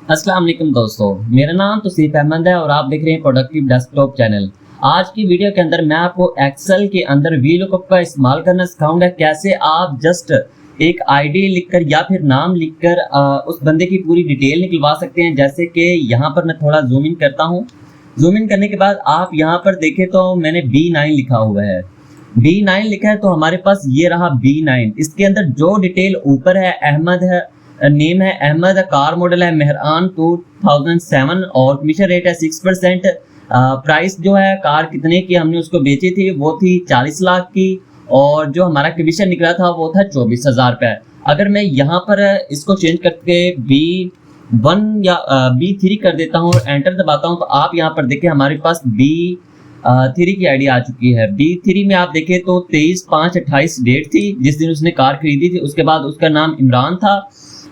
अस्सलाम वालेकुम दोस्तों, मेरा नाम तौसीफ अहमद है और आप देख रहे हैं प्रोडक्टिव डेस्कटॉप चैनल। आज की वीडियो के अंदर मैं आपको एक्सेल के अंदर वीलुकअप का इस्तेमाल करना सिखाऊंगा। कैसे आप जस्ट एक आईडी लिखकर या फिर नाम लिखकर उस बंदे की पूरी डिटेल निकलवा सकते हैं। जैसे कि यहाँ पर मैं थोड़ा जूम इन करता हूँ। जूम इन करने के बाद आप यहाँ पर देखें तो मैंने B9 लिखा हुआ है। B9 लिखा है तो हमारे पास ये रहा B9। इसके अंदर जो डिटेल ऊपर है अहमद है, नेम है अहमद, कार मॉडल है मेहरान 2007 और कमीशन रेट है 6%। प्राइस जो है कार कितने की हमने उसको बेची थी वो थी 40 लाख की और जो हमारा कमीशन निकला था वो था 24,000 रुपये। अगर मैं यहाँ पर इसको चेंज करके B1 या B3 कर देता हूँ और एंटर दबाता हूँ तो आप यहाँ पर देखें हमारे पास B3 की आईडी आ चुकी है। B3 में आप देखें तो 23/5/28 डेट थी जिस दिन उसने कार खरीदी थी। उसके बाद उसका नाम इमरान था।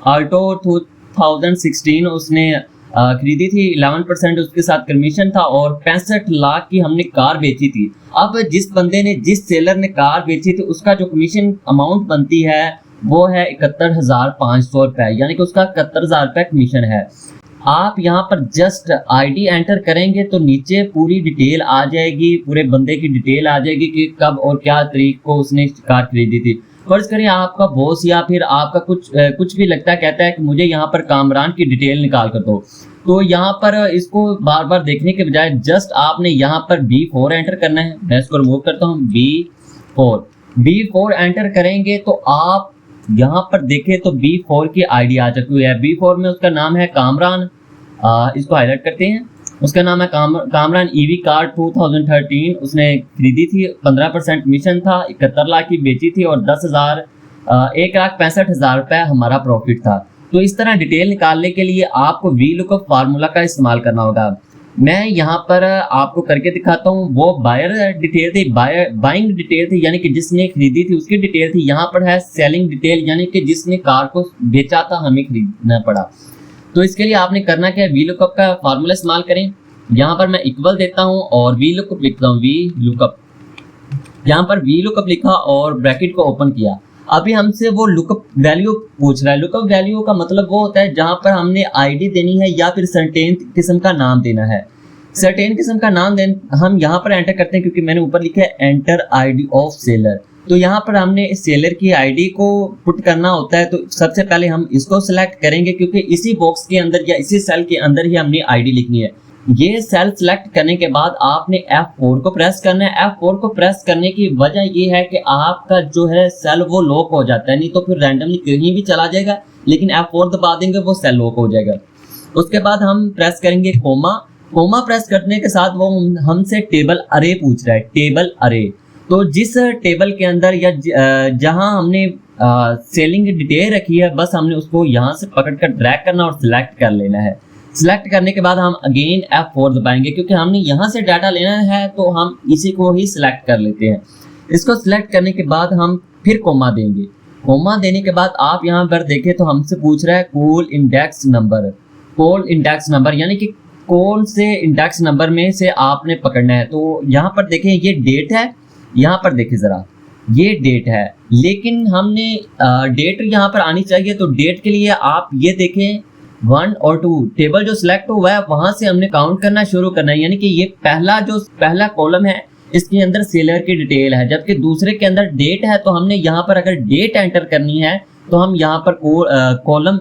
आल्टो 2016 उसने खरीदी थी, 11% उसके साथ कमीशन था और 65 लाख की हमने कार बेची थी। अब जिस बंदे ने, जिस सेलर ने कार बेची थी उसका जो कमीशन अमाउंट बनती है वो है 71,500 रुपये, यानी कि उसका 71,000 रुपये कमीशन है। आप यहाँ पर जस्ट आईडी एंटर करेंगे तो नीचे पूरी डिटेल आ जाएगी, पूरे बंदे की डिटेल आ जाएगी कि कब और क्या तारीख को उसने कार खरीदी थी। फर्ज करें आपका बॉस या फिर आपका कुछ भी लगता है, कहता है कि मुझे यहाँ पर कामरान की डिटेल निकाल कर दो, तो यहाँ पर इसको बार बार देखने के बजाय जस्ट आपने यहाँ पर B4 एंटर करना है। मैं इसको रिमूव करता हूँ। B4 एंटर करेंगे तो आप यहाँ पर देखें तो B4 की आईडी आ चुकी है। B4 में उसका नाम है कामरान। इसको हाईलाइट करते हैं। उसका नाम है कामरान ईवी कार 2013 उसने खरीदी थी, 15% कमीशन था, 71 लाख की बेची थी और 1,65,000 रुपये हमारा प्रॉफिट था। तो इस तरह डिटेल निकालने के लिए आपको वीलुकअप फार्मूला का इस्तेमाल करना होगा। मैं यहाँ पर आपको करके दिखाता हूँ। वो बायर डिटेल थी, बाइंग डिटेल थी, यानी कि जिसने खरीदी थी उसकी डिटेल थी। यहाँ पर है सेलिंग डिटेल, यानी कि जिसने कार को बेचा था हमें खरीदना पड़ा। तो इसके लिए आपने करना क्या है, वीलुकअप का फार्मूला इस्तेमाल करें। यहाँ पर मैं इक्वल देता हूँ और वीलुकअप लिखता हूँ। वीलुकअप, यहाँ पर वीलुकअप लिखा और ब्रैकेट को ओपन किया। अभी हमसे वो लुकअप वैल्यू पूछ रहा है। लुकअप वैल्यू का मतलब वो होता है जहाँ पर हमने आईडी देनी है या फिर सर्टेन किस्म का नाम देना है। सर्टेन किस्म का नाम हम यहाँ पर एंटर करते हैं, क्योंकि मैंने ऊपर लिखा है एंटर आईडी ऑफ सेलर। तो यहाँ पर हमने सेलर की आईडी को पुट करना होता है। तो सबसे पहले हम इसको सिलेक्ट करेंगे, क्योंकि इसी बॉक्स के अंदर या इसी सेल के अंदर ही हमने आईडी लिखनी है। ये सेल सिलेक्ट करने के बाद आपने F4 को प्रेस करना है। F4 को प्रेस करने की वजह ये है कि आपका जो है सेल वो लॉक हो जाता है, नहीं तो फिर रैंडमली कहीं भी चला जाएगा, लेकिन F4 दबा देंगे वो सेल लॉक हो जाएगा। उसके बाद हम प्रेस करेंगे कोमा प्रेस करने के साथ वो हमसे टेबल अरे पूछ रहा है। टेबल अरे, तो जिस टेबल के अंदर या जहां हमने सेलिंग डिटेल रखी है बस हमने उसको यहां से पकड़ कर ड्रैग करना और सिलेक्ट कर लेना है। सिलेक्ट करने के बाद हम अगेन F4 दबाएंगे, क्योंकि हमने यहां से डाटा लेना है तो हम इसी को ही सिलेक्ट कर लेते हैं। इसको सिलेक्ट करने के बाद हम फिर कोमा देंगे। कोमा देने के बाद आप यहाँ पर देखें तो हमसे पूछ रहा है कॉल इंडेक्स नंबर, यानी कि कौन से इंडेक्स नंबर में से आपने पकड़ना है। तो यहाँ पर देखें ये डेट है, यहाँ पर देखें जरा ये डेट है, लेकिन हमने डेट यहाँ पर आनी चाहिए। तो डेट के लिए आप ये देखें 1 और 2 टेबल जो सिलेक्ट हुआ है वहां से हमने काउंट करना शुरू करना है, यानी कि ये पहला कॉलम है इसके अंदर सेलर की डिटेल है, जबकि दूसरे के अंदर डेट है। तो हमने यहाँ पर अगर डेट एंटर करनी है तो हम यहाँ पर कॉलम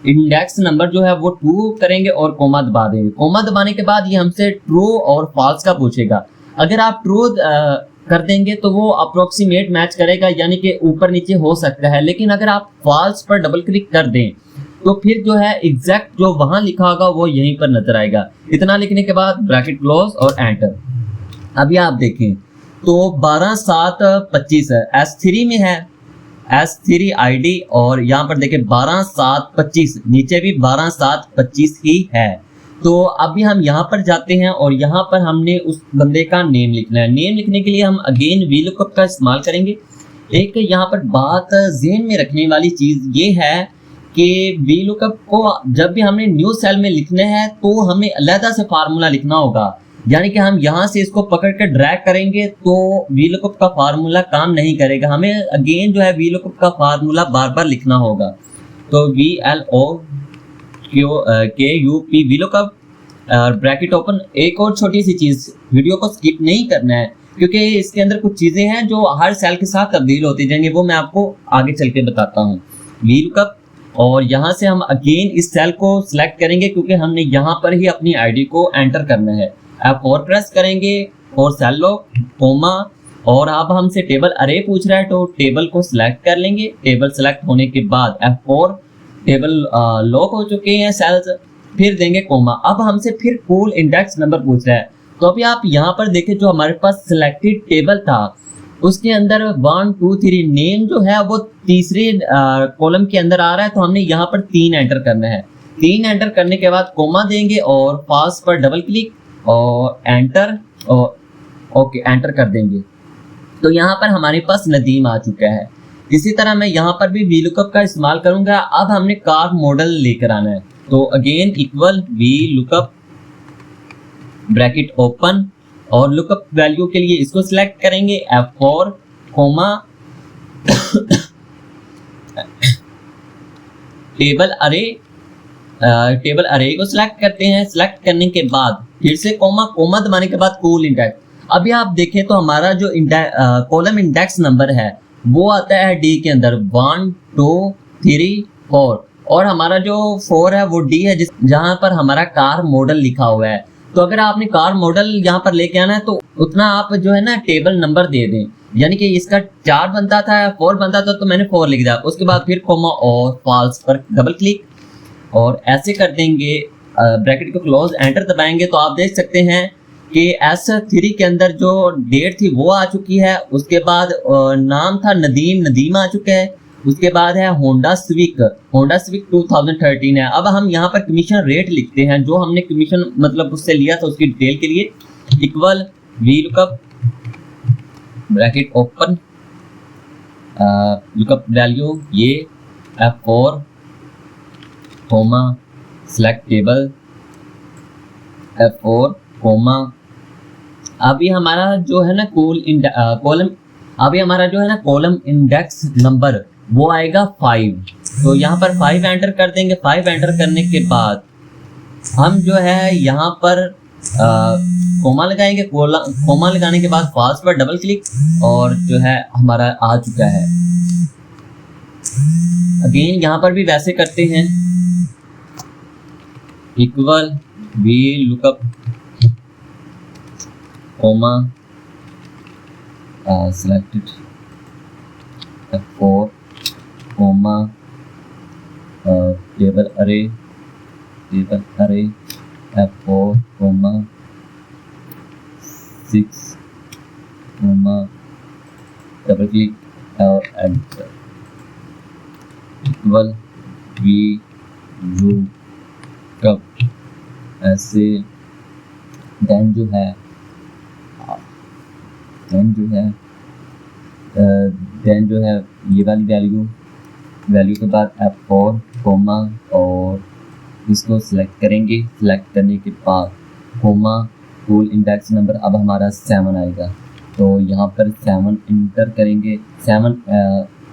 इंडेक्स नंबर जो है वो 2 करेंगे और कोमा दबा देंगे। कोमा दबाने के बाद ये हमसे ट्रू और फॉल्स का पूछेगा। अगर आप ट्रू कर देंगे तो वो अप्रोक्सीमेट मैच करेगा, यानी कि ऊपर नीचे हो सकता है, लेकिन अगर आप फॉल्स पर डबल क्लिक कर दें तो फिर जो है एग्जैक्ट जो वहां लिखा होगा वो यहीं पर नजर आएगा। इतना लिखने के बाद ब्रैकेट क्लोज और एंटर। अभी आप देखें तो 12/7/25 है, S3 में है, S3 आईडी, और यहाँ पर देखें 12/7/25, नीचे भी 12/7/25 ही है। तो अभी हम यहाँ पर जाते हैं और यहाँ पर हमने उस बंदे का नेम लिखना है। नेम लिखने के लिए हम अगेन वीलुकअप का इस्तेमाल करेंगे। एक यहाँ पर बात ज़हन में रखने वाली चीज़ ये है कि वीलुकअप को जब भी हमने न्यू सेल में लिखना है तो हमें अलग से फार्मूला लिखना होगा, यानी कि हम यहाँ से इसको पकड़ कर ड्रैग करेंगे तो वीलुकअप का फार्मूला काम नहीं करेगा। हमें अगेन जो है वीलुकअप का फार्मूला बार बार लिखना होगा। तो VLO के U P VLOOKUP bracket open. एक और छोटी सी चीज़, वीडियो को स्किप नहीं करना है क्योंकि इसके अंदर कुछ चीज़ें हैं जो हर सेल के साथ तब्दील होती जाएंगी, वो मैं आपको आगे चल के बताता हूँ। वीलुकअप, और यहाँ से हम अगेन इस सेल को सिलेक्ट करेंगे क्योंकि हमने यहाँ पर ही अपनी आईडी को एंटर करना है। F4 प्रेस करेंगे और सेल लॉक कोमा, और अब हमसे टेबल अरे पूछ रहा है तो टेबल को सिलेक्ट कर लेंगे। टेबल सिलेक्ट होने के बाद F4, टेबल लॉक हो चुके हैं सेल्स, फिर देंगे कोमा। अब हमसे फिर कूल इंडेक्स नंबर पूछ रहा है, तो अभी आप यहाँ पर देखें जो हमारे पास सिलेक्टेड टेबल था उसके अंदर 1 2 3 नेम जो है वो तीसरे कॉलम के अंदर आ रहा है, तो हमने यहाँ पर 3 एंटर करना है। 3 एंटर करने के बाद कोमा देंगे और पास पर डबल क्लिक और एंटर, और ओके एंटर कर देंगे। तो यहाँ पर हमारे पास नदीम आ चुका है। इसी तरह मैं यहाँ पर भी वीलुकअप का इस्तेमाल करूंगा। अब हमने कार मॉडल लेकर आना है, तो again equal VLOOKUP bracket open, और लुकअप वैल्यू के लिए इसको सिलेक्ट करेंगे F4 कोमा टेबल अरे को सिलेक्ट करते हैं। सिलेक्ट करने के बाद फिर से कोमा दबाने के बाद कूल इंडेक्स। अभी आप देखें तो हमारा जो कॉलम इंडेक्स नंबर है वो आता है डी के अंदर 1 2 3 4, और हमारा जो 4 है वो डी है जहां पर हमारा कार मॉडल लिखा हुआ है। तो अगर आपने कार मॉडल यहाँ पर लेके आना है तो उतना आप जो है ना टेबल नंबर दे दें, यानी कि इसका 4 बनता था 4 बनता था तो मैंने 4 लिख दिया। उसके बाद फिर कोमा और फॉल्स पर डबल क्लिक और ऐसे कर देंगे, ब्रैकेट को क्लोज, एंटर दबाएंगे तो आप देख सकते हैं कि S3 के अंदर जो डेट थी वो आ चुकी है। उसके बाद नाम था नदीम आ चुका है। उसके बाद है होंडा सिविक 2013 है। अब हम यहाँ पर कमीशन रेट लिखते हैं, जो हमने कमीशन मतलब उससे लिया था उसकी डिटेल के लिए, equal VLOOKUP bracket open lookup value ये F4 coma select table F4 coma. अभी हमारा जो है ना कॉलम इंडेक्स नंबर वो आएगा 5, तो यहाँ पर 5 एंटर कर देंगे। 5 एंटर करने के बाद हम जो है यहाँ पर कोमा लगाएंगे। कोमा लगाने के बाद फॉल्स पर डबल क्लिक और जो है हमारा आ चुका है। अगेन यहाँ पर भी वैसे करते हैं, equal VLOOKUP comma selected F4 comma table अरे F4 comma 6 comma double click और एंटर, इक्वल वीलुकअप ऐसे। देन जो है ये वाली वैल्यू के बाद F4 कोमा और इसको सिलेक्ट करेंगे। सिलेक्ट करने के बाद कोमा कूल इंडेक्स नंबर, अब हमारा 7 आएगा तो यहाँ पर 7 इंटर करेंगे। 7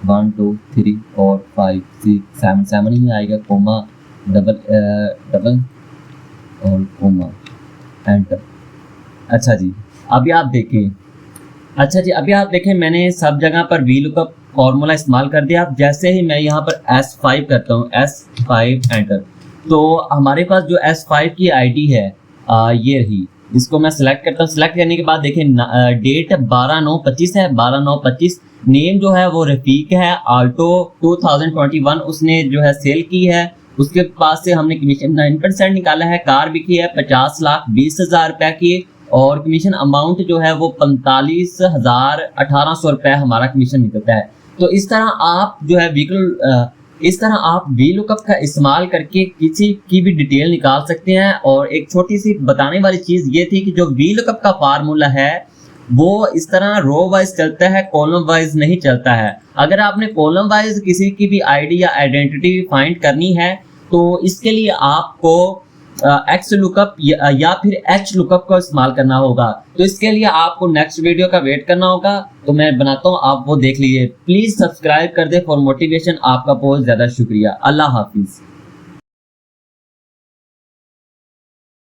1 2 3 4 5 6 7 ही आएगा। कोमा डबल और कोमा एंटर। अच्छा जी अभी आप देखें मैंने सब जगह पर वीलुकअप फॉर्मूला इस्तेमाल कर दिया। अब जैसे ही मैं यहाँ पर S5 करता हूँ, S5 एंटर, तो हमारे पास जो S5 की आईडी है ये रही। इसको मैं सिलेक्ट करता हूँ। सिलेक्ट करने के बाद देखें डेट 12/9/25 है। 12/9/25 नेम जो है वो रफीक है, आल्टो 2021 उसने जो है सेल की है। उसके पास से हमने कमीशन 9% निकाला है। कार बिकी है 50,20,000 रुपये की, और कमीशन अमाउंट जो है वो 45,1800 रुपये हमारा कमीशन निकलता है। तो इस तरह आप जो है वीलुकअप का इस्तेमाल करके किसी की भी डिटेल निकाल सकते हैं। और एक छोटी सी बताने वाली चीज़ ये थी कि जो वीलुकअप का फार्मूला है वो इस तरह रो वाइज चलता है, कॉलम वाइज नहीं चलता है। अगर आपने कॉलम वाइज किसी की भी आईडी या आइडेंटिटी फाइंड करनी है तो इसके लिए आपको एक्स लुकअप या फिर एच लुकअप का इस्तेमाल करना होगा। तो इसके लिए आपको नेक्स्ट वीडियो का वेट करना होगा, तो मैं बनाता हूँ, आप वो देख लीजिए। प्लीज सब्सक्राइब कर दे फॉर मोटिवेशन। आपका बहुत ज्यादा शुक्रिया। अल्लाह हाफिज।